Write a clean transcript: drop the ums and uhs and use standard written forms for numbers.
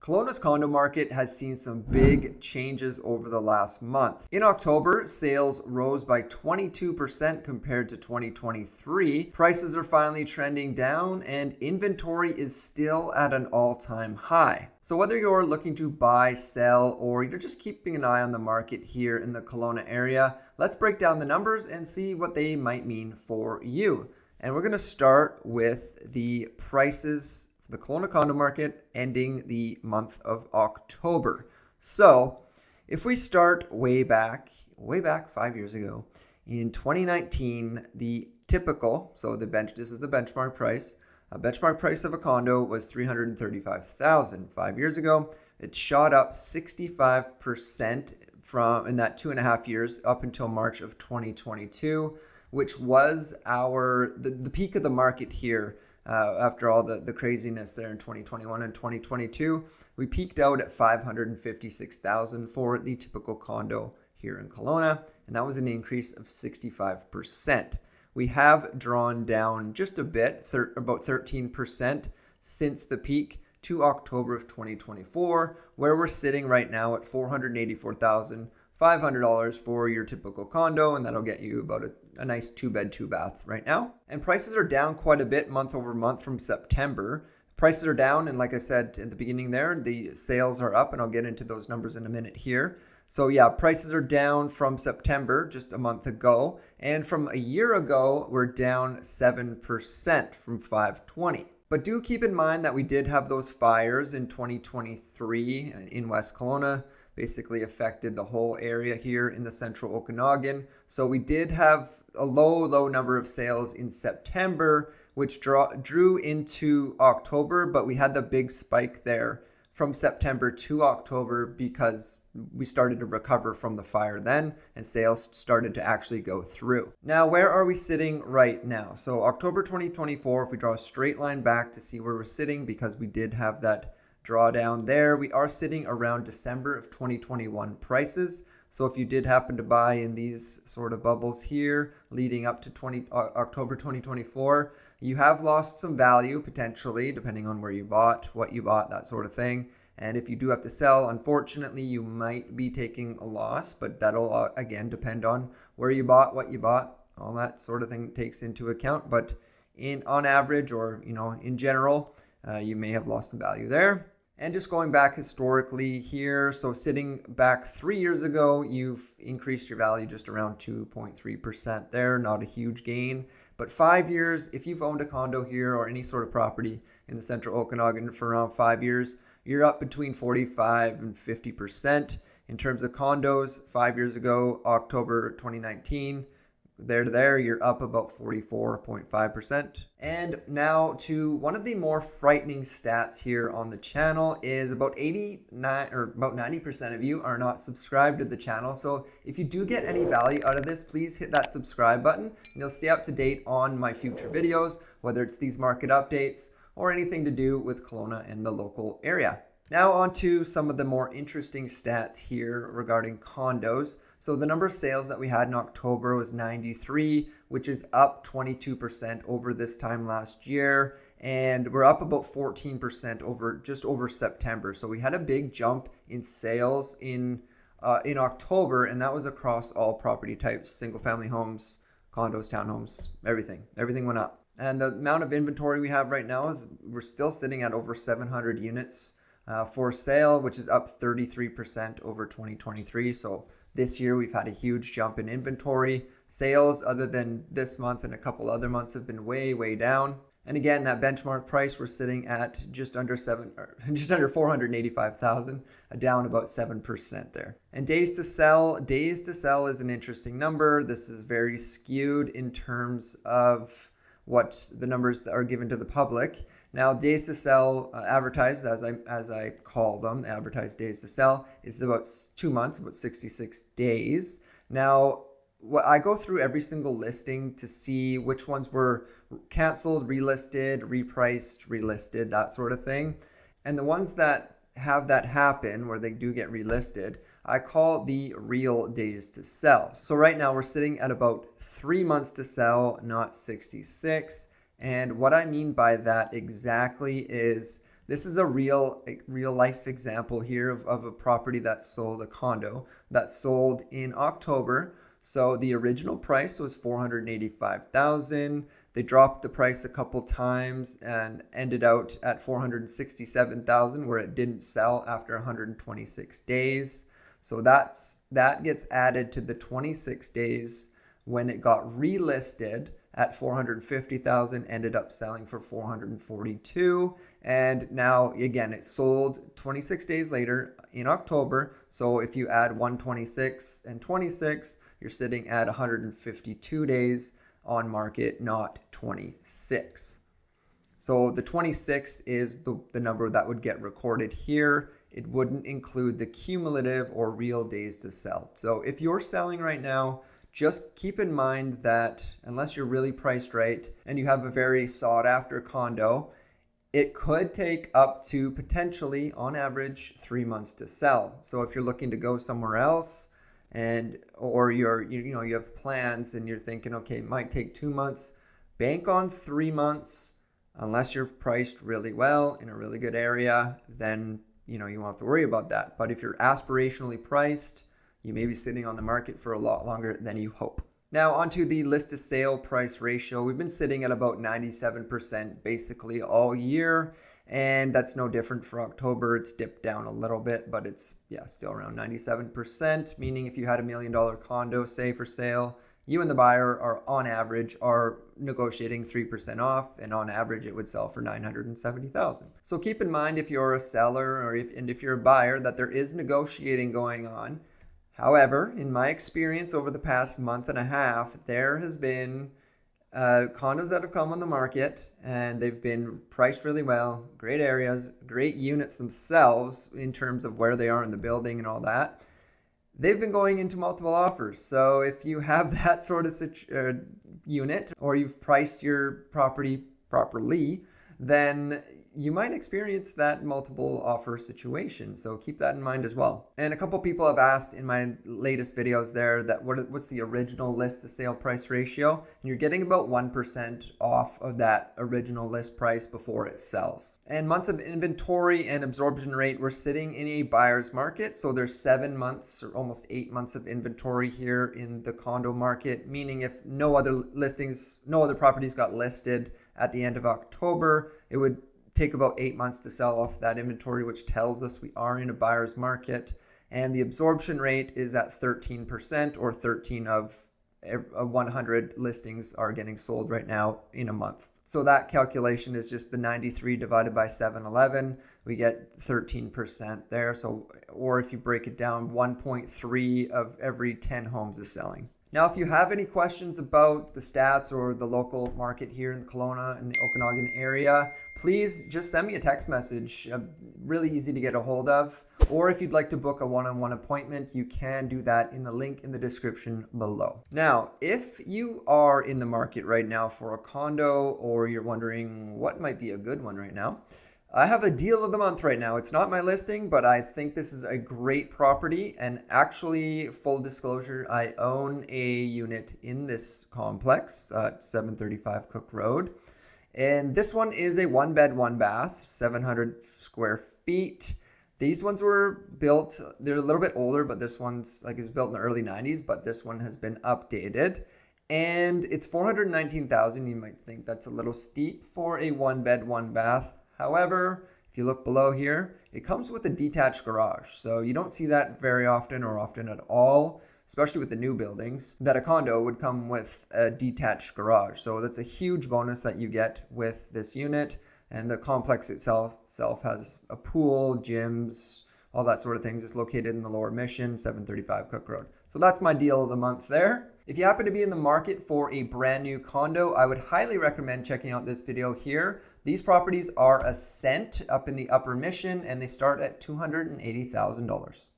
Kelowna's condo market has seen some big changes over the last month. In October, sales rose by 22% compared to 2023. Prices are finally trending down and inventory is still at an all-time high. So whether you're looking to buy, sell, or you're just keeping an eye on the market here in the Kelowna area, let's break down the numbers and see what they might mean for you. And we're going to start with the prices the Kelowna condo market ending the month of October. So if we start way back 5 years ago, in 2019, the typical, this is the benchmark price, a benchmark price of a condo was $335,000. 5 years ago, it shot up 65% from in that 2.5 years up until March of 2022, which was the peak of the market here. After all the craziness there in 2021 and 2022, we peaked out at $556,000 for the typical condo here in Kelowna, and that was an increase of 65%. We have drawn down just a bit, about 13% since the peak to October of 2024, where we're sitting right now at $484,500 for your typical condo, and that'll get you about a nice 2-bed, 2-bath right now. And prices are down quite a bit month over month from September. Prices are down, and like I said at the beginning there, the sales are up, and I'll get into those numbers in a minute here. So yeah, prices are down from September, just a month ago, and from a year ago, we're down 7% from 520. But do keep in mind that we did have those fires in 2023 in West Kelowna, basically affected the whole area here in the central Okanagan. So we did have a low number of sales in September, which drew into October, but we had the big spike there from September to October because we started to recover from the fire then and sales started to actually go through. Now, where are we sitting right now? So October 2024, if we draw a straight line back to see where we're sitting, because we did have that drawdown there, we are sitting around December of 2021 prices. So if you did happen to buy in these sort of bubbles here leading up to October 2024, you have lost some value potentially, depending on where you bought, what you bought, that sort of thing. And if you do have to sell, unfortunately, you might be taking a loss, but that'll again depend on where you bought, what you bought, all that sort of thing takes into account. But on average, or in general, you may have lost some value there. And just going back historically here, so sitting back 3 years ago, you've increased your value just around 2.3% there, not a huge gain. But 5 years, if you've owned a condo here or any sort of property in the central Okanagan for around 5 years, you're up between 45 and 50%. In terms of condos, 5 years ago, October 2019, you're up about 44.5%. And now to one of the more frightening stats here on the channel is about 90% of you are not subscribed to the channel. So if you do get any value out of this, please hit that subscribe button and you'll stay up to date on my future videos, whether it's these market updates or anything to do with Kelowna and the local area. Now on to some of the more interesting stats here regarding condos. So the number of sales that we had in October was 93, which is up 22% over this time last year. And we're up about 14% over September. So we had a big jump in sales in October, and that was across all property types, single family homes, condos, townhomes, everything. Everything went up. And the amount of inventory we have right now is we're still sitting at over 700 units for sale, which is up 33% over 2023. So this year we've had a huge jump in inventory. Sales, other than this month and a couple other months, have been way down. And again, that benchmark price, we're sitting at just under 485,000, down about 7% there. And days to sell is an interesting number. This is very skewed in terms of what the numbers that are given to the public. Now, days to sell advertised, as I call them, advertised days to sell, is about 2 months, about 66 days. Now, I go through every single listing to see which ones were canceled, relisted, repriced, relisted, that sort of thing. And the ones that have that happen, where they do get relisted, I call the real days to sell. So right now we're sitting at about 3 months to sell, not 66. And what I mean by that exactly is This is a real life example here of a property that sold, a condo that sold in October. So the original price was $485,000. They dropped the price a couple times and ended out at $467,000, where it didn't sell after 126 days. So that gets added to the 26 days when it got relisted at $450,000, ended up selling for $442,000. And now again, it sold 26 days later in October. So if you add 126 and 26, you're sitting at 152 days on market, not 26. So the 26 is the number that would get recorded here. It wouldn't include the cumulative or real days to sell. So if you're selling right now, just keep in mind that unless you're really priced right and you have a very sought after condo, it could take up to potentially, on average, 3 months to sell. So if you're looking to go somewhere else, or you have plans and you're thinking, okay, it might take 2 months, bank on 3 months. Unless you're priced really well in a really good area, then you won't have to worry about that. But if you're aspirationally priced, you may be sitting on the market for a lot longer than you hope. Now onto the list to sale price ratio. We've been sitting at about 97% basically all year, and that's no different for October. It's dipped down a little bit, but it's still around 97%, meaning if you had $1 million condo, say, for sale, you and the buyer are on average negotiating 3% off, and on average it would sell for $970,000. So keep in mind, if you're a seller or if you're a buyer, that there is negotiating going on. However, in my experience over the past month and a half, there has been condos that have come on the market and they've been priced really well, great areas, great units themselves in terms of where they are in the building and all that. They've been going into multiple offers. So if you have that sort of unit, or you've priced your property properly, then you might experience that multiple offer situation. So keep that in mind as well. And a couple people have asked in my latest videos there that what's the original list to sale price ratio? And you're getting about 1% off of that original list price before it sells. And months of inventory and absorption rate, we're sitting in a buyer's market. So there's 7 months or almost 8 months of inventory here in the condo market, meaning if no other properties got listed at the end of October, it would take about 8 months to sell off that inventory, which tells us we are in a buyer's market. And the absorption rate is at 13%, or 13 of 100 listings are getting sold right now in a month. So that calculation is just the 93 divided by 711. We get 13% there. So, or if you break it down, 1.3 of every 10 homes is selling. Now, if you have any questions about the stats or the local market here in the Kelowna and the Okanagan area, please just send me a text message. Really easy to get a hold of. Or if you'd like to book a one-on-one appointment, you can do that in the link in the description below. Now, if you are in the market right now for a condo, or you're wondering what might be a good one right now, I have a deal of the month right now. It's not my listing, but I think this is a great property. And actually, full disclosure, I own a unit in this complex at 735 Cook Road. And this one is a 1-bed, 1-bath, 700 square feet. These ones were built, they're a little bit older, but this one's it was built in the early 90s, but this one has been updated. And it's $419,000. You might think that's a little steep for a 1-bed, 1-bath. However, if you look below here, it comes with a detached garage. So you don't see that very often, or often at all, especially with the new buildings, that a condo would come with a detached garage. So that's a huge bonus that you get with this unit. And the complex itself has a pool, gyms, all that sort of things. It's located in the Lower Mission, 735 Cook Road. So that's my deal of the month there. If you happen to be in the market for a brand new condo, I would highly recommend checking out this video here. These properties are a cent up in the Upper Mission, and they start at $280,000.